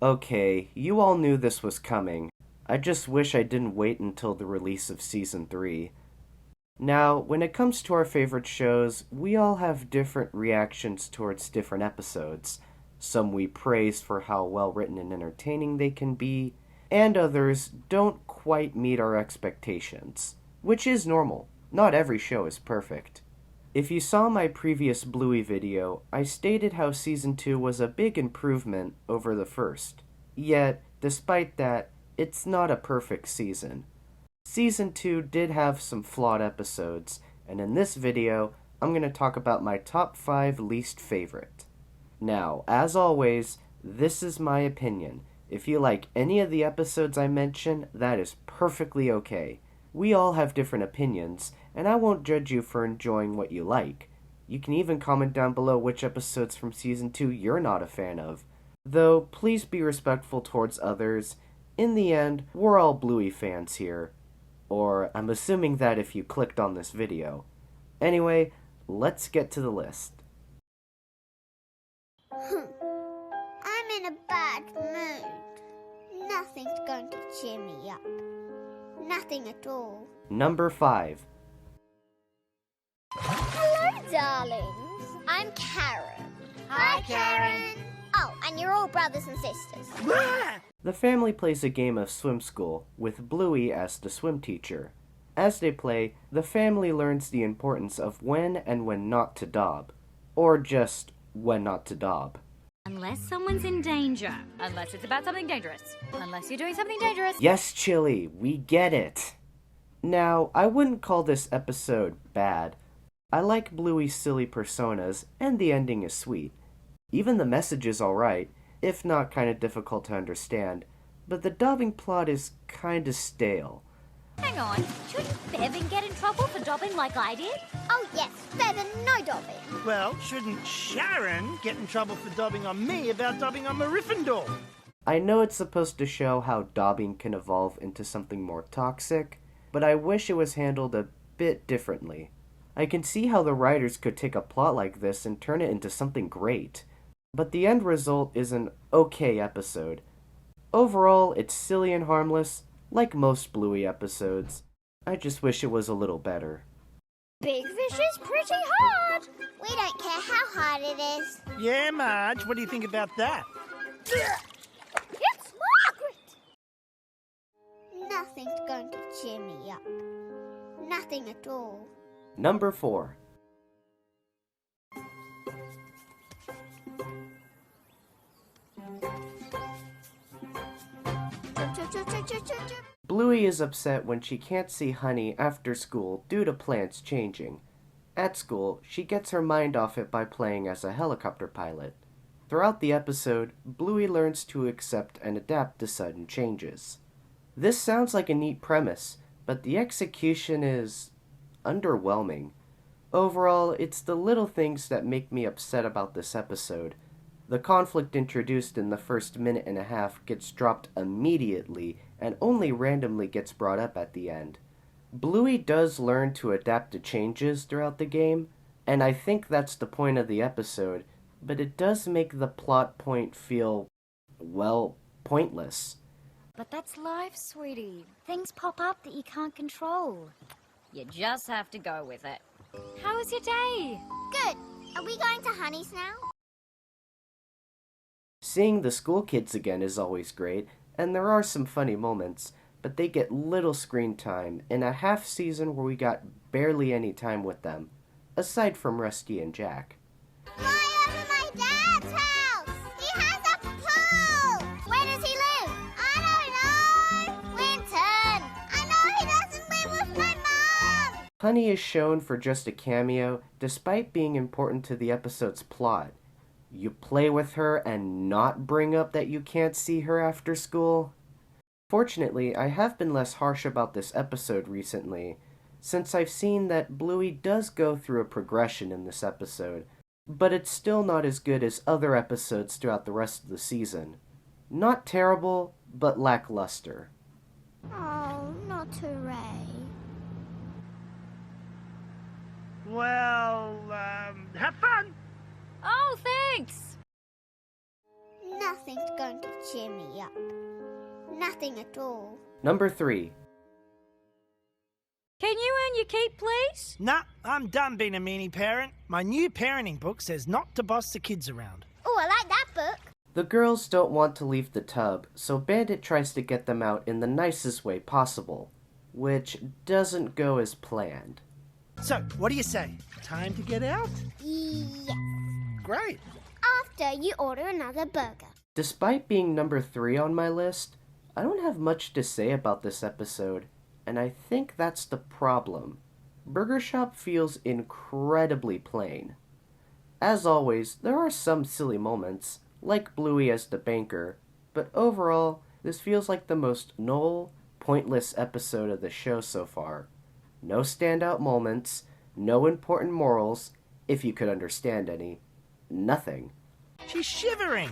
Okay, you all knew this was coming. I just wish I didn't wait until the release of Season 3. Now, when it comes to our favorite shows, we all have different reactions towards different episodes. Some we praise for how well written and entertaining they can be, and others don't quite meet our expectations, which is normal. Not every show is perfect. If you saw my previous Bluey video, I stated how Season 2 was a big improvement over the first. Yet, despite that, it's not a perfect season. Season 2 did have some flawed episodes, and in this video, I'm going to talk about my top 5 least favorite. Now, as always, this is my opinion. If you like any of the episodes I mention, that is perfectly okay. We all have different opinions, and I won't judge you for enjoying what you like. You can even comment down below which episodes from Season 2 you're not a fan of. Though, please be respectful towards others. In the end, we're all Bluey fans here. Or, I'm assuming that if you clicked on this video. Anyway, let's get to the list. I'm in a bad mood. Nothing's going to cheer me up. Nothing at all. Number 5. Hello, darlings. I'm Karen. Hi, Karen. Oh, and you're all brothers and sisters. The family plays a game of swim school, with Bluey as the swim teacher. As they play, the family learns the importance of when and when not to dob. Or just when not to dob. Unless someone's in danger. Unless it's about something dangerous. Unless you're doing something dangerous. Yes, Chili, we get it. Now, I wouldn't call this episode bad. I like Bluey's silly personas, and the ending is sweet. Even the message is alright, if not kinda difficult to understand, but the dobbing plot is kinda stale. Hang on, shouldn't Bevan get in trouble for dobbing like I did? Oh, yes, Bevan, no dobbing. Well, shouldn't Sharon get in trouble for dobbing on me about dobbing on Gryffindor? I know it's supposed to show how dobbing can evolve into something more toxic, but I wish it was handled a bit differently. I can see how the writers could take a plot like this and turn it into something great. But the end result is an okay episode. Overall, it's silly and harmless, like most Bluey episodes. I just wish it was a little better. Big Fish is pretty hard. We don't care how hard it is. Yeah, Marge, what do you think about that? It's Margaret! Nothing's going to cheer me up. Nothing at all. Number 4. Bluey is upset when she can't see Honey after school due to plans changing. At school, she gets her mind off it by playing as a helicopter pilot. Throughout the episode, Bluey learns to accept and adapt to sudden changes. This sounds like a neat premise, but the execution is underwhelming. Overall, it's the little things that make me upset about this episode. The conflict introduced in the first minute and a half gets dropped immediately and only randomly gets brought up at the end. Bluey does learn to adapt to changes throughout the game, and I think that's the point of the episode, but it does make the plot point feel, well, pointless. But that's life, sweetie. Things pop up that you can't control. You just have to go with it. How was your day? Good. Are we going to Honey's now? Seeing the school kids again is always great, and there are some funny moments, but they get little screen time in a half season where we got barely any time with them, aside from Rusty and Jack. Fly over my dad's house! He has a pool! Where does he live? I don't know! Winton! I know he doesn't live with my mom! Honey is shown for just a cameo, despite being important to the episode's plot. You play with her and not bring up that you can't see her after school? Fortunately, I have been less harsh about this episode recently, since I've seen that Bluey does go through a progression in this episode, but it's still not as good as other episodes throughout the rest of the season. Not terrible, but lackluster. Oh, not Hooray. Well, have fun! Oh, thanks! Nothing's going to cheer me up. Nothing at all. Number 3. Can you earn your keep, please? Nah, I'm done being a meanie parent. My new parenting book says not to boss the kids around. Oh, I like that book. The girls don't want to leave the tub, so Bandit tries to get them out in the nicest way possible, which doesn't go as planned. So, what do you say? Time to get out? Yes. Great. After you order another burger. Despite being number 3 on my list, I don't have much to say about this episode, and I think that's the problem. Burger Shop feels incredibly plain. As always, there are some silly moments, like Bluey as the banker, but overall, this feels like the most null, pointless episode of the show so far. No standout moments, no important morals, if you could understand any. Nothing. She's shivering.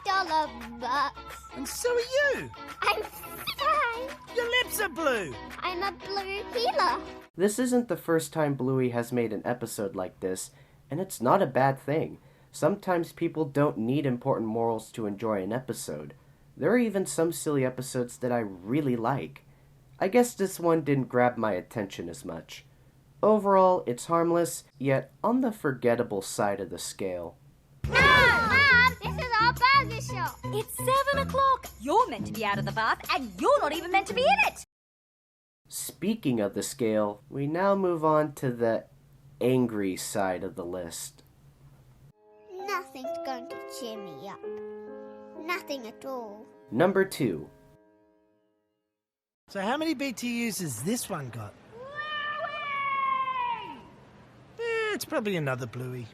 $5 bucks. And so are you. I'm fine. Your lips are blue. I'm a blue healer. This isn't the first time Bluey has made an episode like this, and it's not a bad thing. Sometimes people don't need important morals to enjoy an episode. There are even some silly episodes that I really like. I guess this one didn't grab my attention as much. Overall, it's harmless, yet on the forgettable side of the scale. No, Mom, this is our burger shop. It's 7 o'clock. You're meant to be out of the bath, and you're not even meant to be in it. Speaking of the scale, we now move on to the angry side of the list. Nothing's going to cheer me up. Nothing at all. Number 2. So how many BTUs has this one got? It's probably another Bluey.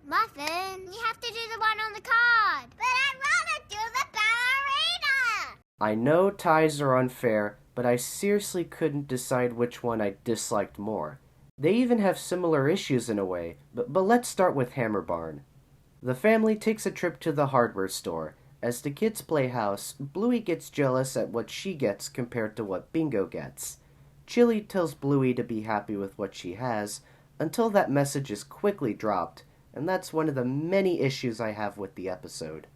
Muffin, you have to do the one on the card. But I'd rather do the ballerina. I know ties are unfair, but I seriously couldn't decide which one I disliked more. They even have similar issues in a way, but let's start with Hammer Barn. The family takes a trip to the hardware store. As the kids play house, Bluey gets jealous at what she gets compared to what Bingo gets. Chili tells Bluey to be happy with what she has, until that message is quickly dropped, and that's one of the many issues I have with the episode.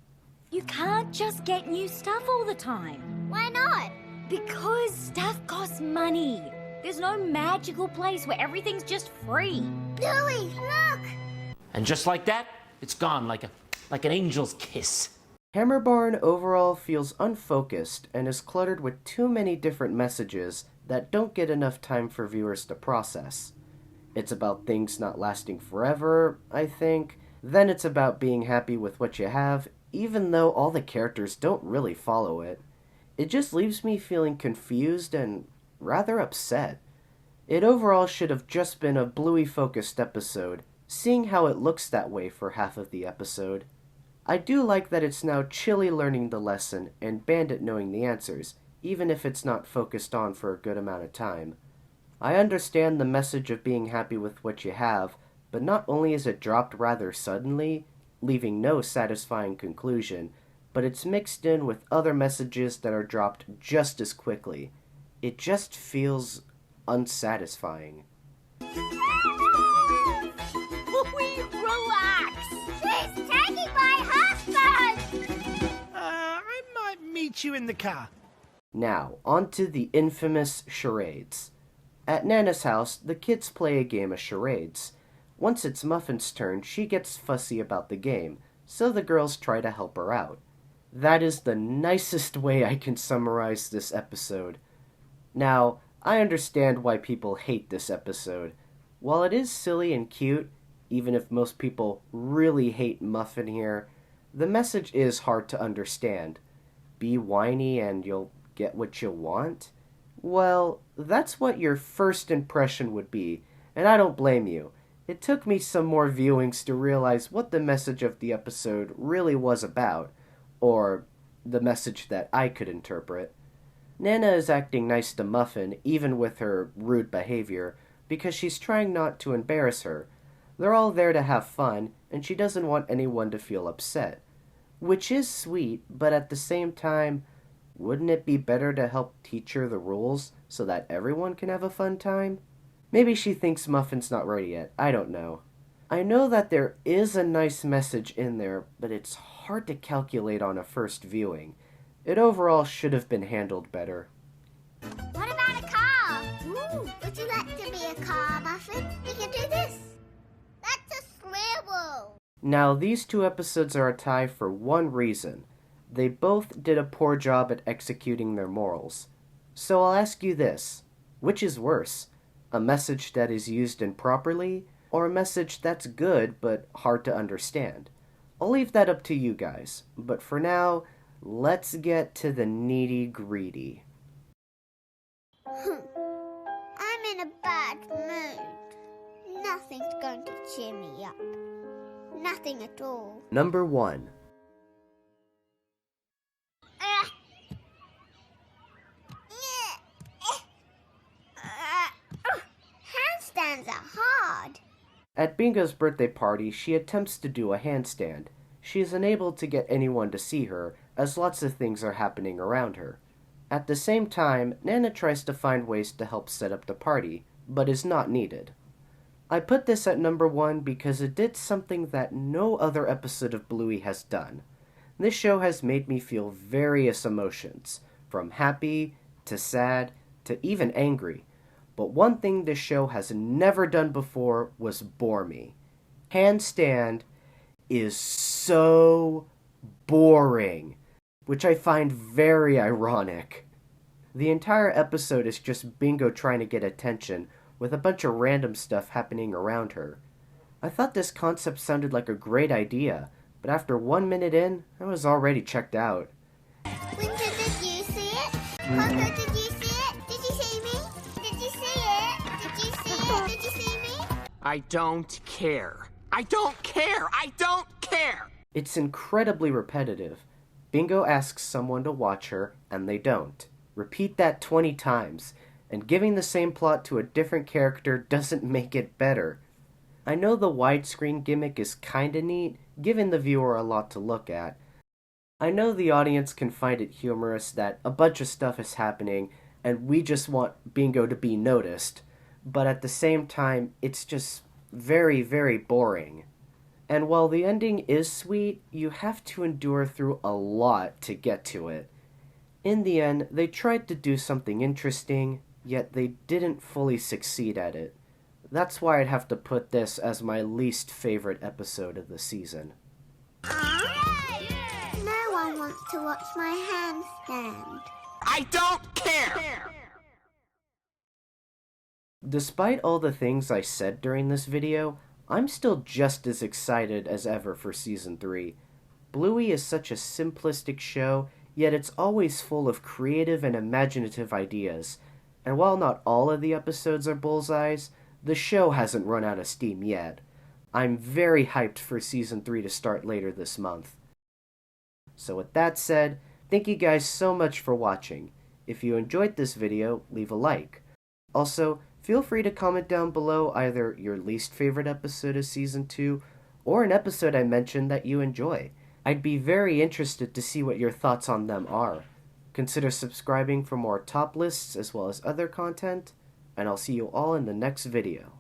You can't just get new stuff all the time. Why not? Because stuff costs money. There's no magical place where everything's just free. Bluey, look. And just like that, it's gone like an angel's kiss. Hammer Barn overall feels unfocused and is cluttered with too many different messages that don't get enough time for viewers to process. It's about things not lasting forever, I think. Then it's about being happy with what you have, even though all the characters don't really follow it. It just leaves me feeling confused and rather upset. It overall should have just been a Bluey-focused episode, seeing how it looks that way for half of the episode. I do like that it's now Chili learning the lesson and Bandit knowing the answers, even if it's not focused on for a good amount of time. I understand the message of being happy with what you have, but not only is it dropped rather suddenly, leaving no satisfying conclusion, but it's mixed in with other messages that are dropped just as quickly. It just feels unsatisfying. Bluey, relax. She's taking my husband. I might meet you in the car. Now, on to the infamous charades. At Nana's house, the kids play a game of charades. Once it's Muffin's turn, she gets fussy about the game, so the girls try to help her out. That is the nicest way I can summarize this episode. Now, I understand why people hate this episode. While it is silly and cute, even if most people really hate Muffin here, the message is hard to understand. Be whiny and you'll get what you want? Well, that's what your first impression would be, and I don't blame you. It took me some more viewings to realize what the message of the episode really was about, or the message that I could interpret. Nana is acting nice to Muffin, even with her rude behavior, because she's trying not to embarrass her. They're all there to have fun, and she doesn't want anyone to feel upset. Which is sweet, but at the same time, wouldn't it be better to help teach her the rules so that everyone can have a fun time? Maybe she thinks Muffin's not ready yet, I don't know. I know that there is a nice message in there, but it's hard to calculate on a first viewing. It overall should have been handled better. What about a car? Ooh, would you like to be a car, Muffin? We can do this. That's a swivel. Now, these two episodes are a tie for one reason. They both did a poor job at executing their morals. So I'll ask you this. Which is worse? A message that is used improperly, or a message that's good but hard to understand? I'll leave that up to you guys. But for now, let's get to the nitty-gritty. I'm in a bad mood. Nothing's going to cheer me up. Nothing at all. Number 1. Handstands are hard. At Bingo's birthday party, she attempts to do a handstand. She is unable to get anyone to see her, as lots of things are happening around her. At the same time, Nana tries to find ways to help set up the party, but is not needed. I put this at number 1 because it did something that no other episode of Bluey has done. This show has made me feel various emotions, from happy to sad to even angry. But one thing this show has never done before was bore me. Handstand is so boring, which I find very ironic. The entire episode is just Bingo trying to get attention, with a bunch of random stuff happening around her. I thought this concept sounded like a great idea, but after 1 minute in, I was already checked out. Winter, did you see it? Coco, did you see it? Did you see me? Did you see it? Did you see it? Did you see me? I don't care. I don't care. I don't care. It's incredibly repetitive. Bingo asks someone to watch her, and they don't. Repeat that 20 times, and giving the same plot to a different character doesn't make it better. I know the widescreen gimmick is kinda neat, giving the viewer a lot to look at. I know the audience can find it humorous that a bunch of stuff is happening, and we just want Bingo to be noticed, but at the same time, it's just very, very boring. And while the ending is sweet, you have to endure through a lot to get to it. In the end, they tried to do something interesting, yet they didn't fully succeed at it. That's why I'd have to put this as my least favorite episode of the season. No one wants to watch my handstand. I don't care. Despite all the things I said during this video, I'm still just as excited as ever for Season 3. Bluey is such a simplistic show, yet it's always full of creative and imaginative ideas. And while not all of the episodes are bullseyes, the show hasn't run out of steam yet. I'm very hyped for Season 3 to start later this month. So with that said, thank you guys so much for watching. If you enjoyed this video, leave a like. Also, feel free to comment down below either your least favorite episode of Season 2 or an episode I mentioned that you enjoy. I'd be very interested to see what your thoughts on them are. Consider subscribing for more top lists as well as other content, and I'll see you all in the next video.